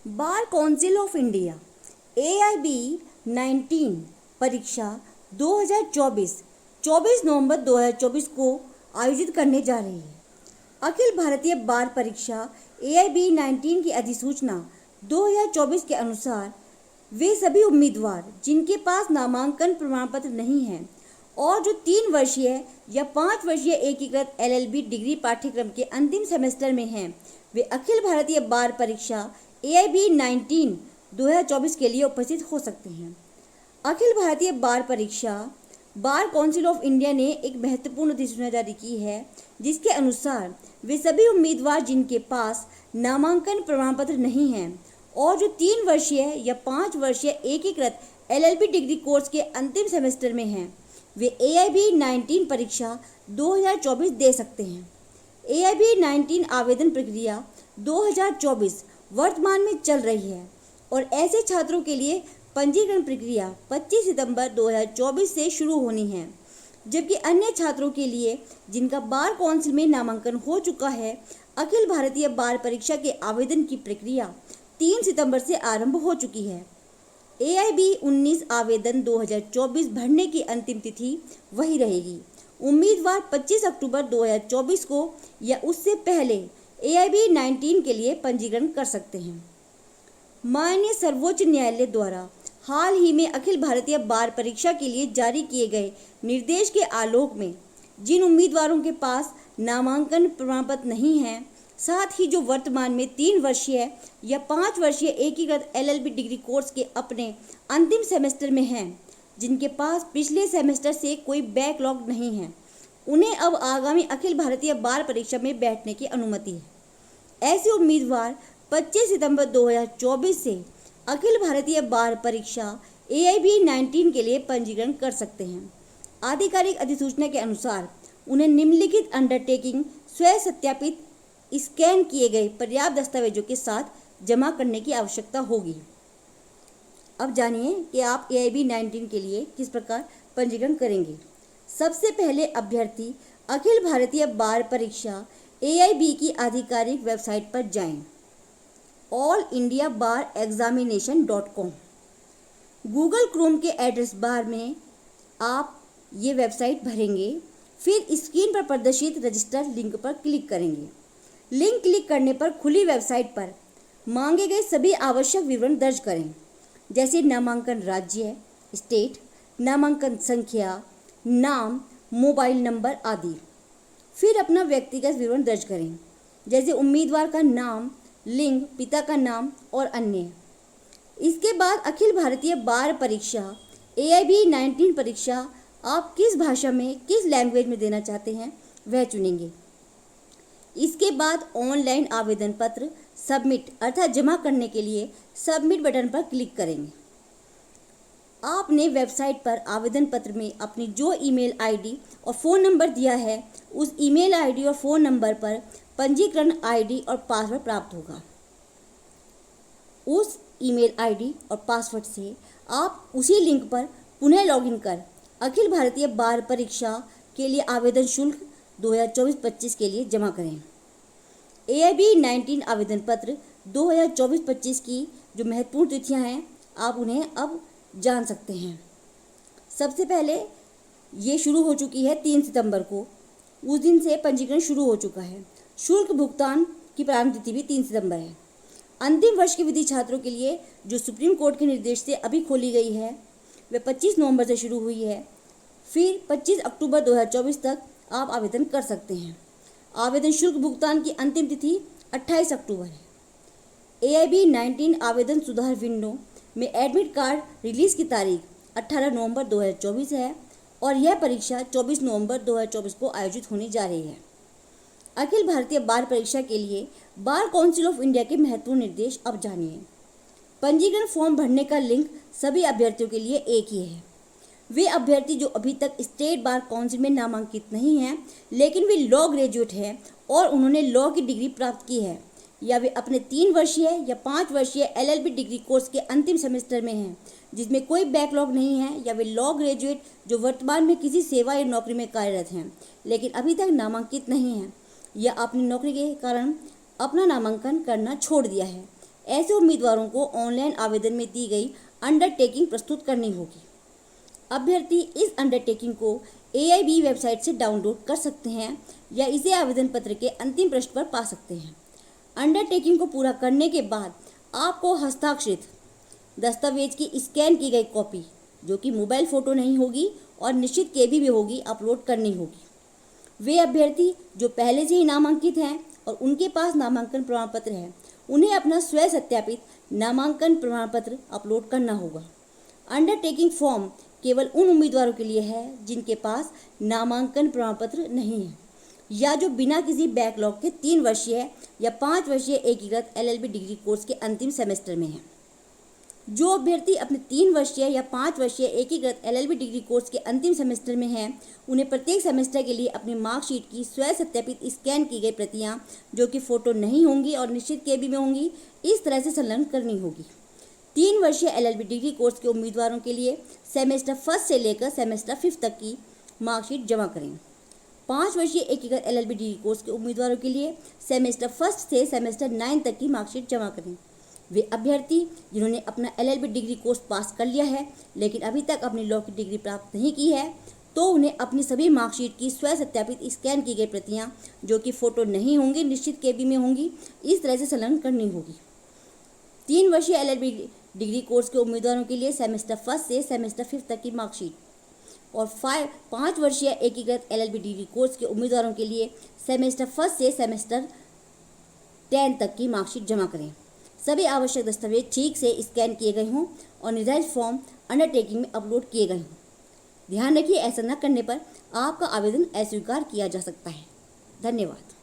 Bar council of India AIB 19 परीक्षा 2024 24 नवंबर 2024 को आयोजित करने जा रही है। अखिल भारतीय बार परीक्षा AIB 19 की अधिसूचना 2024 के अनुसार वे सभी उम्मीदवार जिनके पास नामांकन प्रमाण पत्र नहीं है और जो 3 वर्षीय या 5 वर्षीय एकीकृत LLB डिग्री पाठ्यक्रम के अंतिम सेमेस्टर में हैं, वे अखिल भारतीय बार परीक्षा AIB 19 2024 के लिए उपस्थित हो सकते हैं। अखिल भारतीय बार परीक्षा बार काउंसिल ऑफ इंडिया ने एक महत्वपूर्ण अधिसूचना जारी की है, जिसके अनुसार वे सभी उम्मीदवार जिनके पास नामांकन प्रमाण पत्र नहीं हैं और जो 3 वर्षीय या 5 वर्षीय एकीकृत LLB डिग्री कोर्स के अंतिम सेमेस्टर में हैं, वे AIB 19 परीक्षा 2024 दे सकते हैं। AIB 19 आवेदन प्रक्रिया 2024 वर्तमान में चल रही है और ऐसे छात्रों के लिए पंजीकरण प्रक्रिया 25 सितंबर 2024 से शुरू होनी है, जबकि अन्य छात्रों के लिए जिनका बार काउंसिल में नामांकन हो चुका है, अखिल भारतीय बार परीक्षा के आवेदन की प्रक्रिया 3 सितंबर से आरंभ हो चुकी है। AIB 19 आवेदन 2024 भरने की अंतिम तिथि वही रहेगी। उम्मीदवार 25 अक्टूबर 2024 को या उससे पहले AIB 19 के लिए पंजीकरण कर सकते हैं। माननीय सर्वोच्च न्यायालय द्वारा हाल ही में अखिल भारतीय बार परीक्षा के लिए जारी किए गए निर्देश के आलोक में जिन उम्मीदवारों के पास नामांकन प्रमाण पत्र नहीं है, साथ ही जो वर्तमान में 3 वर्षीय या 5 वर्षीय एकीकृत LLB डिग्री कोर्स के अपने अंतिम सेमेस्टर में हैं, जिनके पास पिछले सेमेस्टर से कोई बैकलॉग नहीं है, उन्हें अब आगामी अखिल भारतीय बार परीक्षा में बैठने की अनुमति है। ऐसे उम्मीदवार 25 सितंबर 2024 से अखिल भारतीय बार परीक्षा AIB 19 के लिए पंजीकरण कर सकते हैं। आधिकारिक अधिसूचना के अनुसार उन्हें निम्नलिखित अंडरटेकिंग स्वयं सत्यापित स्कैन किए गए पर्याप्त दस्तावेजों के साथ जमा करने की आवश्यकता होगी। अब जानिए कि आप AIB 19 के लिए किस प्रकार पंजीकरण करेंगे। सबसे पहले अभ्यर्थी अखिल भारतीय बार परीक्षा AIB की आधिकारिक वेबसाइट पर जाएं। allindiabarexamination.com गूगल क्रोम के एड्रेस बार में आप ये वेबसाइट भरेंगे, फिर स्क्रीन पर प्रदर्शित रजिस्टर लिंक पर क्लिक करेंगे। लिंक क्लिक करने पर खुली वेबसाइट पर मांगे गए सभी आवश्यक विवरण दर्ज करें, जैसे नामांकन राज्य, स्टेट, नामांकन संख्या, नाम, मोबाइल नंबर आदि। फिर अपना व्यक्तिगत विवरण दर्ज करें, जैसे उम्मीदवार का नाम, लिंग, पिता का नाम और अन्य। इसके बाद अखिल भारतीय बार परीक्षा AIB 19 परीक्षा आप किस भाषा में, किस लैंग्वेज में देना चाहते हैं वह चुनेंगे। इसके बाद ऑनलाइन आवेदन पत्र सबमिट अर्थात जमा करने के लिए सबमिट बटन पर क्लिक करेंगे। आपने वेबसाइट पर आवेदन पत्र में अपनी जो ईमेल ID और फ़ोन नंबर दिया है, उस ईमेल ID और फ़ोन नंबर पर पंजीकरण ID और पासवर्ड प्राप्त होगा। उस ईमेल ID और पासवर्ड से आप उसी लिंक पर पुनः लॉगिन कर अखिल भारतीय बार परीक्षा के लिए आवेदन शुल्क 2024-25 के लिए जमा करें। AIB 19 आवेदन पत्र 2024-25 की जो महत्वपूर्ण तिथियां हैं, आप उन्हें अब जान सकते हैं। सबसे पहले ये शुरू हो चुकी है 3 सितंबर को, उस दिन से पंजीकरण शुरू हो चुका है। शुल्क भुगतान की प्रारंभ तिथि भी 3 सितंबर है। अंतिम वर्ष के विधि छात्रों के लिए जो सुप्रीम कोर्ट के निर्देश से अभी खोली गई है, वह 25 नवंबर से शुरू हुई है। फिर 25 अक्टूबर 2024 तक आप आवेदन कर सकते हैं। आवेदन शुल्क भुगतान की अंतिम तिथि 28 अक्टूबर है। AIB 19 आवेदन सुधार विंडो में एडमिट कार्ड रिलीज की तारीख 18 नवंबर 2024 है और यह परीक्षा 24 नवंबर 2024 को आयोजित होने जा रही है। अखिल भारतीय बार परीक्षा के लिए बार काउंसिल ऑफ इंडिया के महत्वपूर्ण निर्देश अब जानिए। पंजीकरण फॉर्म भरने का लिंक सभी अभ्यर्थियों के लिए एक ही है। वे अभ्यर्थी जो अभी तक स्टेट बार काउंसिल में नामांकित नहीं हैं, लेकिन वे लॉ ग्रेजुएट हैं और उन्होंने लॉ की डिग्री प्राप्त की है, या वे अपने 3 वर्षीय या 5 वर्षीय LLB डिग्री कोर्स के अंतिम सेमेस्टर में हैं, जिसमें कोई बैकलॉग नहीं है, या वे लॉ ग्रेजुएट जो वर्तमान में किसी सेवा या नौकरी में कार्यरत हैं लेकिन अभी तक नामांकित नहीं हैं, या अपनी नौकरी के कारण अपना नामांकन करना छोड़ दिया है। ऐसे उम्मीदवारों को ऑनलाइन आवेदन में दी गई अंडरटेकिंग प्रस्तुत करनी होगी। अभ्यर्थी इस अंडरटेकिंग को AIB वेबसाइट से डाउनलोड कर सकते हैं या इसे आवेदन पत्र के अंतिम पृष्ठ पर पा सकते हैं। अंडरटेकिंग को पूरा करने के बाद आपको हस्ताक्षरित दस्तावेज की स्कैन की गई कॉपी, जो कि मोबाइल फ़ोटो नहीं होगी और निश्चित KB में होगी, अपलोड करनी होगी। वे अभ्यर्थी जो पहले से ही नामांकित हैं और उनके पास नामांकन प्रमाण पत्र है, उन्हें अपना स्वयं सत्यापित नामांकन प्रमाण पत्र अपलोड करना होगा। अंडरटेकिंग फॉर्म केवल उन उम्मीदवारों के लिए है जिनके पास नामांकन प्रमाण पत्र नहीं है या जो बिना किसी बैकलॉग के 3 वर्षीय या 5 वर्षीय एकीकृत LLB डिग्री कोर्स के अंतिम सेमेस्टर में है। जो अभ्यर्थी अपने 3 वर्षीय या 5 वर्षीय एकीकृत LLB डिग्री कोर्स के अंतिम सेमेस्टर में हैं, उन्हें प्रत्येक सेमेस्टर के लिए अपनी मार्कशीट की स्वयं सत्यापित स्कैन की गई प्रतियां, जो कि फ़ोटो नहीं होंगी और निश्चित KB में होंगी, इस तरह से संलग्न करनी होगी। 3 वर्षीय LLB डिग्री कोर्स के उम्मीदवारों के लिए सेमेस्टर 1 से लेकर सेमेस्टर 5 तक की मार्कशीट जमा करें। 5 वर्षीय एकीकृत LLB डिग्री कोर्स के उम्मीदवारों के लिए सेमेस्टर 1 से सेमेस्टर 9 तक की मार्कशीट जमा करें। वे अभ्यर्थी जिन्होंने अपना LLB डिग्री कोर्स पास कर लिया है लेकिन अभी तक अपनी लॉ की डिग्री प्राप्त नहीं की है, तो उन्हें अपनी सभी मार्कशीट की स्वयं सत्यापित स्कैन की गई प्रतियां, जो कि फ़ोटो नहीं होंगी, निश्चित KB में होंगी, इस तरह से संलग्न करनी होगी। 3 वर्षीय LLB डिग्री कोर्स के उम्मीदवारों के लिए सेमेस्टर 1 से सेमेस्टर 5 तक की मार्कशीट और 5 वर्षीय एकीकृत LLB डिग्री कोर्स के उम्मीदवारों के लिए सेमेस्टर 1 से सेमेस्टर 10 तक की मार्कशीट जमा करें। सभी आवश्यक दस्तावेज ठीक से स्कैन किए गए हों और निर्धारित फॉर्म अंडरटेकिंग में अपलोड किए गए हों। ध्यान रखिए, ऐसा न करने पर आपका आवेदन अस्वीकार किया जा सकता है। धन्यवाद।